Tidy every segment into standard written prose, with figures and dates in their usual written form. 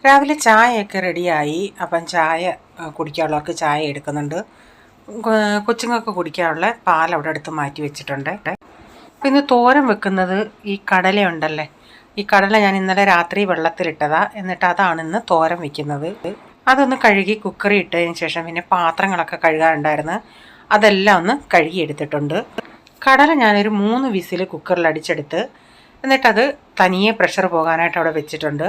രാവിലെ ചായയൊക്കെ റെഡിയായി. അപ്പം ചായ കുടിക്കാനുള്ളവർക്ക് ചായ എടുക്കുന്നുണ്ട്. കൊച്ചുങ്ങൾക്ക് കുടിക്കാനുള്ള പാൽ അവിടെ എടുത്ത് മാറ്റി വെച്ചിട്ടുണ്ട്. അപ്പം ഇന്ന് തോരൻ വെക്കുന്നത് ഈ കടലയുണ്ടല്ലേ, ഈ കടല ഞാൻ ഇന്നലെ രാത്രി വെള്ളത്തിലിട്ടതാ. എന്നിട്ട് അതാണ് ഇന്ന് തോരൻ വെക്കുന്നത്. അതൊന്ന് കഴുകി കുക്കറി ഇട്ടതിന് ശേഷം പിന്നെ പാത്രങ്ങളൊക്കെ കഴുകാനുണ്ടായിരുന്നു, അതെല്ലാം ഒന്ന് കഴുകി എടുത്തിട്ടുണ്ട്. കടല ഞാനൊരു 3 വിസിൽ കുക്കറിൽ അടിച്ചെടുത്ത് എന്നിട്ടത് തനിയെ പ്രഷർ പോകാനായിട്ട് അവിടെ വെച്ചിട്ടുണ്ട്.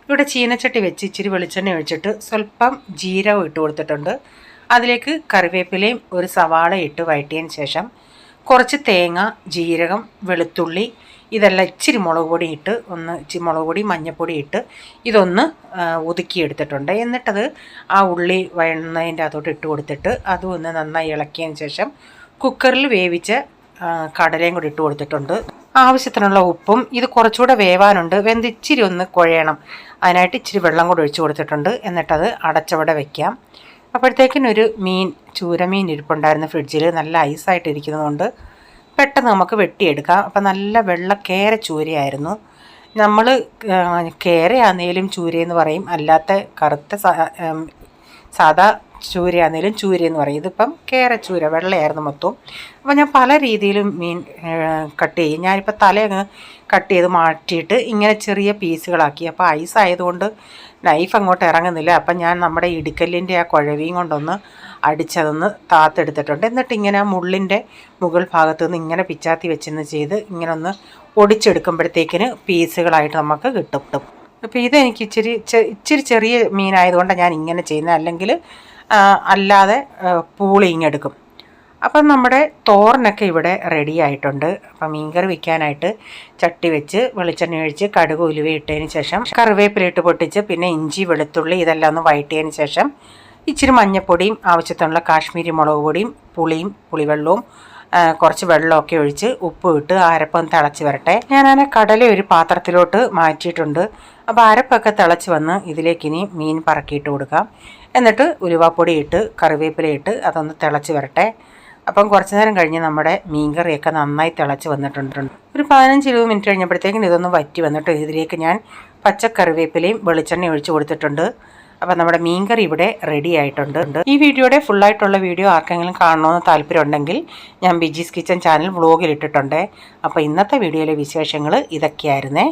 ഇവിടെ ചീനച്ചട്ടി വെച്ച് ഇച്ചിരി വെളിച്ചെണ്ണ ഒഴിച്ചിട്ട് സ്വല്പം ജീരകം ഇട്ട് കൊടുത്തിട്ടുണ്ട്. അതിലേക്ക് കറിവേപ്പിലയും ഒരു സവാള ഇട്ട് വഴറ്റിയതിന് ശേഷം കുറച്ച് തേങ്ങ, ജീരകം, വെളുത്തുള്ളി ഇതെല്ലാം ഇച്ചിരി മുളക് പൊടി ഇട്ട് ഇച്ചിരി മുളക് പൊടി, മഞ്ഞൾപ്പൊടി ഇട്ട് ഇതൊന്ന് ഒതുക്കിയെടുത്തിട്ടുണ്ട്. എന്നിട്ടത് ആ ഉള്ളി വഴന്നതിൻ്റെ അകത്തോട്ട് ഇട്ട് കൊടുത്തിട്ട് അതും ഒന്ന് നന്നായി ഇളക്കിയതിന് ശേഷം കുക്കറിൽ വേവിച്ച കടലയും കൂടി ഇട്ട് കൊടുത്തിട്ടുണ്ട്. ആവശ്യത്തിനുള്ള ഉപ്പും, ഇത് കുറച്ചുകൂടെ വേവാനുണ്ട്, വെന്ത് ഇച്ചിരി ഒന്ന് കുഴയണം, അതിനായിട്ട് ഇച്ചിരി വെള്ളം കൂടെ ഒഴിച്ച് കൊടുത്തിട്ടുണ്ട്. എന്നിട്ടത് അടച്ചവിടെ വയ്ക്കാം. അപ്പോഴത്തേക്കിനൊരു ചൂരമീൻ ഇരിപ്പുണ്ടായിരുന്നു ഫ്രിഡ്ജിൽ, നല്ല ഐസായിട്ട് ഇരിക്കുന്നതുകൊണ്ട് പെട്ടെന്ന് നമുക്ക് വെട്ടിയെടുക്കാം. അപ്പം നല്ല വെള്ളക്കേര ചൂരയായിരുന്നു. നമ്മൾ കേരയാന്നേലും ചൂരയെന്ന് പറയും, അല്ലാത്ത കറുത്ത സാധാ ചൂരയാന്നേലും ചൂരയെന്ന് പറയും. ഇതിപ്പം കേരച്ചൂര വെള്ളയായിരുന്നു മൊത്തം. അപ്പോൾ ഞാൻ പല രീതിയിലും മീൻ കട്ട് ചെയ്യും. ഞാനിപ്പോൾ തലയങ്ങ് കട്ട് ചെയ്ത് മാറ്റിയിട്ട് ഇങ്ങനെ ചെറിയ പീസുകളാക്കി. അപ്പോൾ ഐസ് ആയതുകൊണ്ട് നൈഫ് അങ്ങോട്ട് ഇറങ്ങുന്നില്ല. അപ്പം ഞാൻ നമ്മുടെ ഇടിക്കല്ലിൻ്റെ ആ കുഴവിയും കൊണ്ടൊന്ന് അടിച്ചതൊന്ന് താത്തെടുത്തിട്ടുണ്ട്. എന്നിട്ട് ഇങ്ങനെ ആ മുള്ളിൻ്റെ മുകൾ ഭാഗത്തു നിന്ന് ഇങ്ങനെ പിച്ചാത്തി വെച്ചെന്ന് ചെയ്ത് ഇങ്ങനെ ഒന്ന് ഒടിച്ചെടുക്കുമ്പോഴത്തേക്കിന് പീസുകളായിട്ട് നമുക്ക് കിട്ടും. അപ്പോൾ ഇതെനിക്ക് ഇച്ചിരി ചെറിയ മീനായതുകൊണ്ടാണ് ഞാൻ ഇങ്ങനെ ചെയ്യുന്നത്, അല്ലെങ്കിൽ അല്ലാതെ പൂളിങ്ങെടുക്കും. അപ്പം നമ്മുടെ തോരനൊക്കെ ഇവിടെ റെഡി ആയിട്ടുണ്ട്. അപ്പം മീൻകറി വയ്ക്കാനായിട്ട് ചട്ടി വെച്ച് വെളിച്ചെണ്ണ ഒഴിച്ച് കടുക് ഉലുവ ഇട്ടതിന് ശേഷം കറിവേപ്പിലിട്ട് പൊട്ടിച്ച് പിന്നെ ഇഞ്ചി വെളുത്തുള്ളി ഇതെല്ലാം ഒന്ന് വഴറ്റിയതിന് ശേഷം ഇച്ചിരി മഞ്ഞൾപ്പൊടിയും ആവശ്യത്തിനുള്ള കാശ്മീരി മുളക് പൊടിയും പുളിവെള്ളവും കുറച്ച് വെള്ളമൊക്കെ ഒഴിച്ച് ഉപ്പ് ഇട്ട് അരപ്പം തിളച്ച് വരട്ടെ. ഞാനങ്ങനെ കടല ഒരു പാത്രത്തിലോട്ട് മാറ്റിയിട്ടുണ്ട്. അപ്പോൾ അരപ്പൊക്കെ തിളച്ച് വന്ന് ഇതിലേക്കിനി മീൻ പറക്കിയിട്ട് കൊടുക്കാം. എന്നിട്ട് ഉലുവാപ്പൊടി ഇട്ട് കറിവേപ്പില ഇട്ട് അതൊന്ന് തിളച്ച് വരട്ടെ. അപ്പം കുറച്ച് നേരം കഴിഞ്ഞ് നമ്മുടെ മീൻകറിയൊക്കെ നന്നായി തിളച്ച് വന്നിട്ടുണ്ട്. ഒരു 15-20 മിനിറ്റ് കഴിഞ്ഞപ്പോഴത്തേക്കും ഇതൊന്ന് വറ്റി വന്നിട്ട് ഇതിലേക്ക് ഞാൻ പച്ചക്കറിവേപ്പിലയും വെളിച്ചെണ്ണ ഒഴിച്ച് കൊടുത്തിട്ടുണ്ട്. അപ്പം നമ്മുടെ മീൻകറി ഇവിടെ റെഡി ആയിട്ടുണ്ട്. ഈ വീഡിയോയുടെ ഫുള്ളായിട്ടുള്ള വീഡിയോ ആർക്കെങ്കിലും കാണണമെന്ന് താല്പര്യം ഉണ്ടെങ്കിൽ ഞാൻ ബിജീസ് കിച്ചൻ ചാനൽ വ്ളോഗിൽ ഇട്ടിട്ടുണ്ട്. അപ്പോൾ ഇന്നത്തെ വീഡിയോയിലെ വിശേഷങ്ങൾ ഇതൊക്കെയായിരുന്നേ.